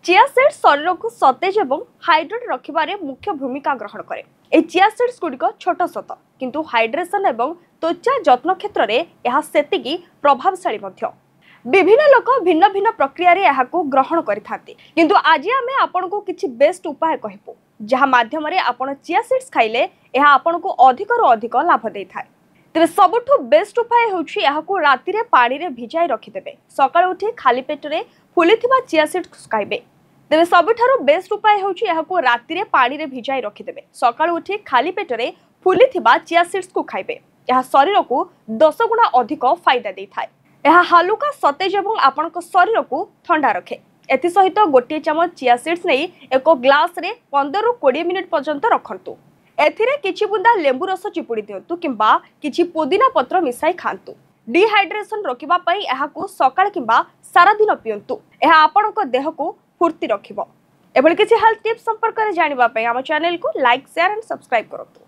Chia seeds शरीर को सतेज और हाइड्रेट रखिबारे मुख्य भूमिका ग्रहण करे। ए चिया सीड्स गुड़िक छोट सत किंतु हाइड्रेशन और त्वचा जत्न क्षेत्र में यह सेतिकी प्रभावशाली मध्य। विभिन्न लोक भिन्न भिन्न प्रक्रिया रे यहाको ग्रहण करिथांती, किंतु आज आमे आपनको किछि बेस्ट उपाय कहबो जहाँ माध्यम रे आपण चिया सीड्स खाइले यह आपनको अधिक रु अधिक लाभ देइथाय। तेरे सबुठु बेस्ट उपाय होछि यहाको राति रे पानी रे भिजाई रखिदेबे, सकाळ उठी खाली पेट रे फुलिथिबा चिया सीड्स खाइबे। तेरे सबुठारु बेस्ट उपाय होछि यहाको राति रे पानी रे भिजाई रखिदेबे, सकाळ उठी खाली पेट रे फुलिथिबा चिया सीड्स को खाइबे। यह शरीर को 10 गुणा अधिक फायदा देइथाय। यह हालुका सतेज और आपनक शरीर को ठंडा रखे। एथि सहित गोटे चमच चिया सीड्स नहीं एक ग्लास रे 15 रु 20 मिनिट पर्यंत रखंतु। एथिरे किछि बुंदा लेंबू रस चिपुड़ी दियंतु किंबा किछि पुदीना पत्र मिसाई खांतु। डिहाइड्रेशन रोकिबा पई एहाकु सकाळ किंबा सारा दिन पियंतु। एहा आपनक देह को फुर्ती रखिबो। एभली किछि हेल्थ टिप्स संपर्क रे जानिबा पई हम चैनल को लाइक शेयर एंड सब्सक्राइब करतु।